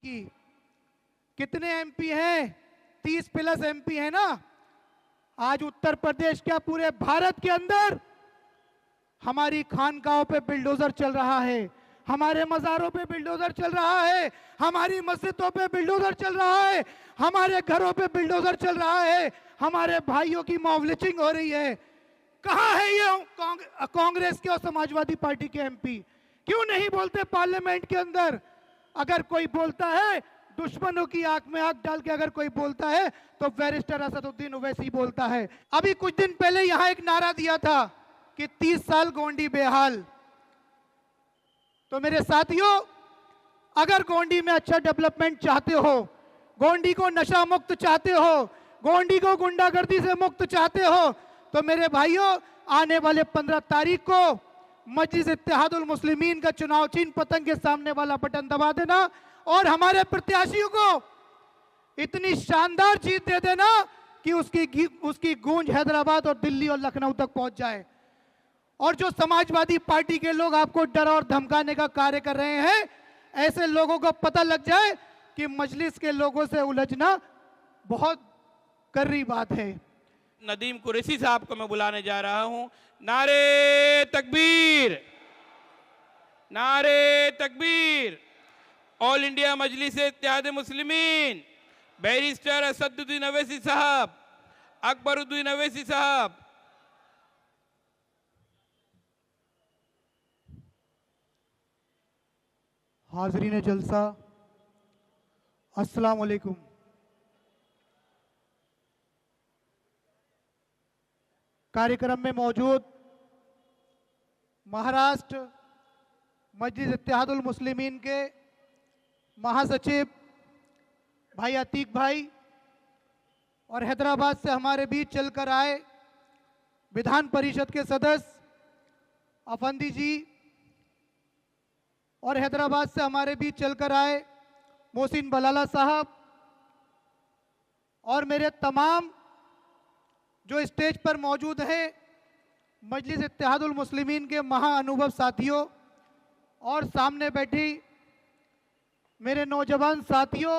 की। कितने एमपी हैं? 30 प्लस एमपी है ना। आज उत्तर प्रदेश क्या पूरे भारत के अंदर हमारी खानकाहों पे बिल्डोजर चल रहा है, हमारे मज़ारों पे बिल्डोजर चल रहा है, हमारी मस्जिदों पे बिल्डोजर चल रहा है, हमारे घरों पे बिल्डोजर चल रहा है, हमारे भाइयों की मॉब लिंचिंग हो रही है। कहाँ है ये कांग्रेस के और समाजवादी पार्टी के एमपी? क्यों नहीं बोलते पार्लियामेंट के अंदर? अगर कोई बोलता है, दुश्मनों की आंख में आंख डाल के अगर कोई बोलता है तो बैरिस्टर असदुद्दीन ओवैसी बोलता है। अभी कुछ दिन पहले यहां एक नारा दिया था कि 30 साल गोंडी बेहाल। तो मेरे साथियों, अगर गोंडी में अच्छा डेवलपमेंट चाहते हो, गोंडी को नशा मुक्त चाहते हो, गोंडी को गुंडागर्दी से मुक्त चाहते हो, तो मेरे भाइयों, आने वाले 15 तारीख को मजलिस इत्तेहादुल मुस्लिमीन का चुनाव चिन्ह पतंग के सामने वाला बटन दबा देना और हमारे प्रत्याशियों को इतनी शानदार जीत दे देना कि उसकी गूंज हैदराबाद और दिल्ली और लखनऊ तक पहुंच जाए। और जो समाजवादी पार्टी के लोग आपको डर और धमकाने का कार्य कर रहे हैं, ऐसे लोगों को पता लग जाए कि मजलिस के लोगों से उलझना बहुत कर्री बात है। नदीम कुरैशी साहब को मैं बुलाने जा रहा हूं। नारे तकबीर, नारे तकबीर। ऑल इंडिया मजलिस इत्तेहाद मुस्लिमीन बैरिस्टर असदुद्दीन ओवैसी साहब, अकबरुद्दीन ओवैसी साहब। हाजरीन जलसा, अस्सलाम वालेकुम। कार्यक्रम में मौजूद महाराष्ट्र मजलिस इत्तेहादुल मुस्लिमीन के महासचिव भाई अतीक भाई और हैदराबाद से हमारे बीच चलकर आए विधान परिषद के सदस्य अफंदी जी और हैदराबाद से हमारे बीच चलकर आए मोहसिन बलाला साहब और मेरे तमाम जो स्टेज पर मौजूद हैं मजलिस इत्तेहादुल मुस्लिमीन के महाअनुभव साथियों और सामने बैठी मेरे नौजवान साथियों,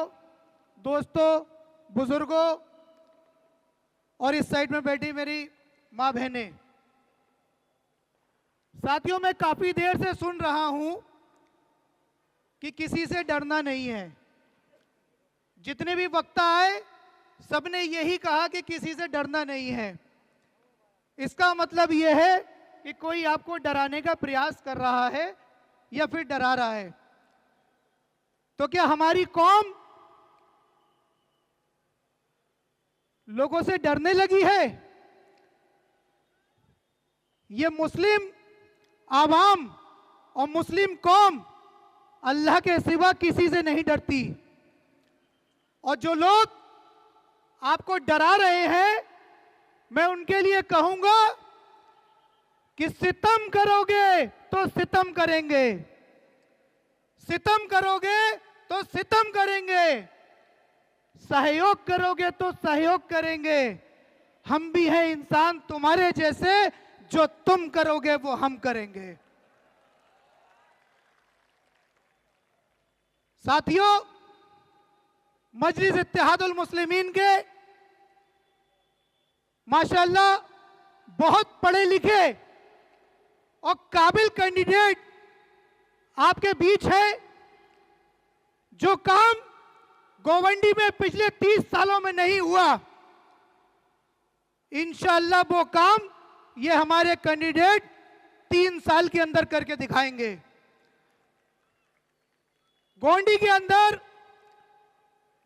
दोस्तों, बुजुर्गों और इस साइड में बैठी मेरी माँ बहनें। साथियों, मैं काफी देर से सुन रहा हूं कि किसी से डरना नहीं है। जितने भी वक्ता आए सबने यही कहा कि किसी से डरना नहीं है। इसका मतलब यह है कि कोई आपको डराने का प्रयास कर रहा है या फिर डरा रहा है। तो क्या हमारी कौम लोगों से डरने लगी है? ये मुस्लिम आवाम और मुस्लिम कौम अल्लाह के सिवा किसी से नहीं डरती। और जो लोग आपको डरा रहे हैं, मैं उनके लिए कहूंगा कि सितम करोगे तो सितम करेंगे, सितम करोगे तो सितम करेंगे, सहयोग करोगे तो सहयोग करेंगे। हम भी हैं इंसान तुम्हारे जैसे, जो तुम करोगे वो हम करेंगे। साथियों, मजलिस इत्तेहादुल मुस्लिमीन के माशाअल्लाह बहुत पढ़े लिखे और काबिल कैंडिडेट आपके बीच है। जो काम गोवंडी में पिछले 30 सालों में नहीं हुआ, इंशाअल्लाह वो काम ये हमारे कैंडिडेट 3 साल के अंदर करके दिखाएंगे। गोंडी के अंदर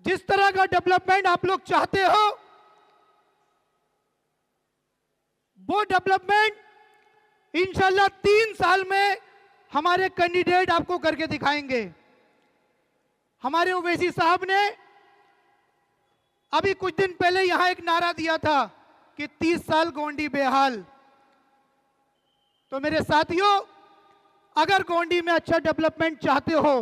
जिस तरह का डेवलपमेंट आप लोग चाहते हो, वो डेवलपमेंट इंशाअल्लाह 3 साल में हमारे कैंडिडेट आपको करके दिखाएंगे। हमारे ओवैसी साहब ने अभी कुछ दिन पहले यहां एक नारा दिया था कि 30 साल गोंडी बेहाल। तो मेरे साथियों, अगर गोंडी में अच्छा डेवलपमेंट चाहते हो,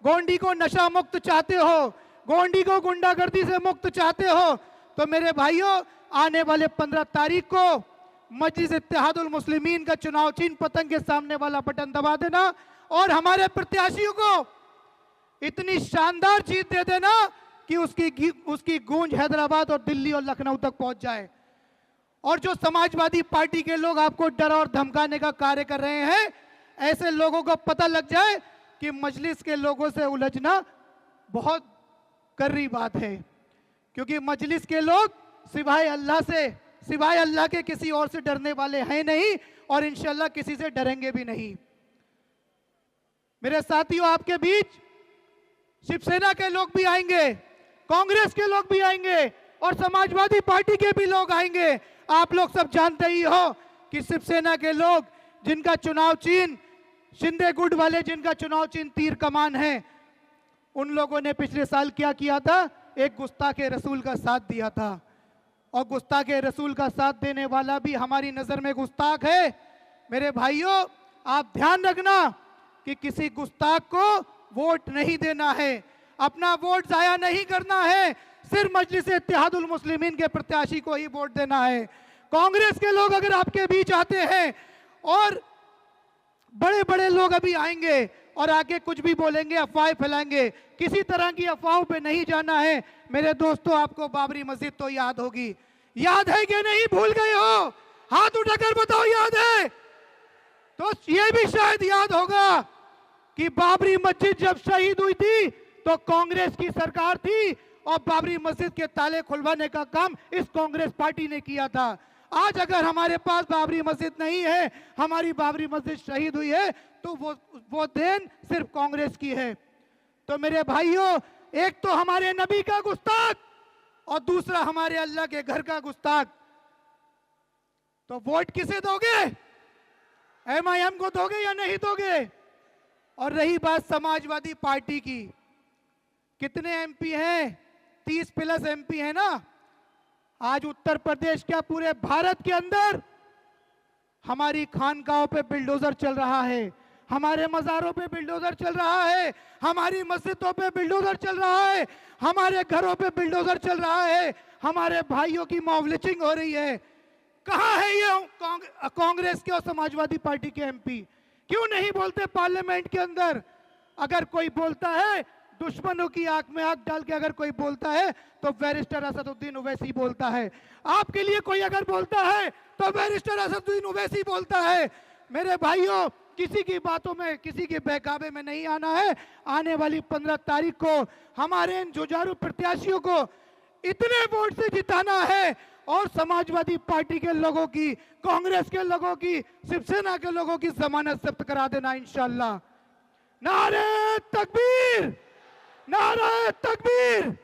गोंडी को नशा मुक्त चाहते हो, गोंडी को गुंडागर्दी से मुक्त चाहते हो, तो मेरे भाइयों, आने वाले 15 तारीख को मजलिस इत्तेहादुल मुस्लिमीन का चुनाव चिन्ह पतंग के सामने वाला बटन दबा देना और हमारे प्रत्याशियों को इतनी शानदार जीत दे देना कि उसकी गूंज हैदराबाद और दिल्ली और लखनऊ तक पहुंच जाए। और जो समाजवादी पार्टी के लोग आपको डर और धमकाने का कार्य कर रहे हैं, ऐसे लोगों को पता लग जाए कि मजलिस के लोगों से उलझना बहुत कर्री बात है, क्योंकि मजलिस के लोग सिवाय अल्लाह के किसी और से डरने वाले हैं नहीं और इंशाल्लाह किसी से डरेंगे भी नहीं। मेरे साथियों, आपके बीच शिवसेना के लोग भी आएंगे, कांग्रेस के लोग भी आएंगे और समाजवादी पार्टी के भी लोग आएंगे। आप लोग सब जानते ही हो कि शिवसेना के लोग जिनका चुनाव चिन्ह शिंदे गुट वाले, जिनका चुनाव चिन्ह तीर कमान है, उन लोगों ने पिछले साल क्या किया था? एक गुस्ताखे रसूल का साथ दिया था। और गुस्ताखे रसूल का साथ देने वाला भी हमारी नजर में गुस्ताख है। मेरे भाइयों, आप ध्यान रखना कि किसी गुस्ताख को वोट नहीं देना है, अपना वोट जाया नहीं करना है, सिर्फ मजलिस इत्तेहादुल मुस्लिमीन के प्रत्याशी को ही वोट देना है। कांग्रेस के लोग अगर आपके बीच आते हैं और बड़े बड़े लोग अभी आएंगे और आके कुछ भी बोलेंगे, अफवाहें फैलाएंगे, किसी तरह की अफवाहों पे नहीं जाना है। मेरे दोस्तों, आपको बाबरी मस्जिद तो याद होगी, याद है कि नहीं? भूल गए हो? हाथ उठाकर बताओ, याद है? तो ये भी शायद याद होगा कि बाबरी मस्जिद जब शहीद हुई थी तो कांग्रेस की सरकार थी और बाबरी मस्जिद के ताले खुलवाने का काम इस कांग्रेस पार्टी ने किया था। आज अगर हमारे पास बाबरी मस्जिद नहीं है, हमारी बाबरी मस्जिद शहीद हुई है, तो वो देन सिर्फ कांग्रेस की है। तो मेरे भाइयों, एक तो हमारे नबी का गुस्ताख और दूसरा हमारे अल्लाह के घर का गुस्ताख। तो वोट किसे दोगे? MIM को दोगे या नहीं दोगे? और रही बात समाजवादी पार्टी की, कितने MP हैं? 30+ MP है ना। आज उत्तर प्रदेश क्या पूरे भारत के अंदर हमारी खानकाहों पे बिल्डोजर चल रहा है, हमारे मज़ारों पे बिल्डोजर चल रहा है, हमारी मस्जिदों पे बिल्डोजर चल रहा है, हमारे घरों पे बिल्डोजर चल रहा है, हमारे भाइयों की मॉब लिंचिंग हो रही है। कहाँ है ये कांग्रेस के और समाजवादी पार्टी के MP? क्यों नहीं बोलते पार्लियामेंट के अंदर? अगर कोई बोलता है, दुश्मनों की आंख में आंख डाल के अगर कोई बोलता है तो बैरिस्टर असदुद्दीन ओवैसी बोलता है। आपके लिए कोई अगर बोलता है तो बैरिस्टर असदुद्दीन ओवैसी बोलता है। मेरे भाइयों, किसी की बातों में, किसी के बहकावे में नहीं आना है। आने वाली 15 तारीख को हमारे इन जुझारू प्रत्याशियों को इतने वोट से जिताना है और समाजवादी पार्टी के लोगों की, कांग्रेस के लोगों की, शिवसेना के लोगों की जमानत जब्त करा देना इंशाअल्लाह। नारे तकबीर, नारे तकबीर।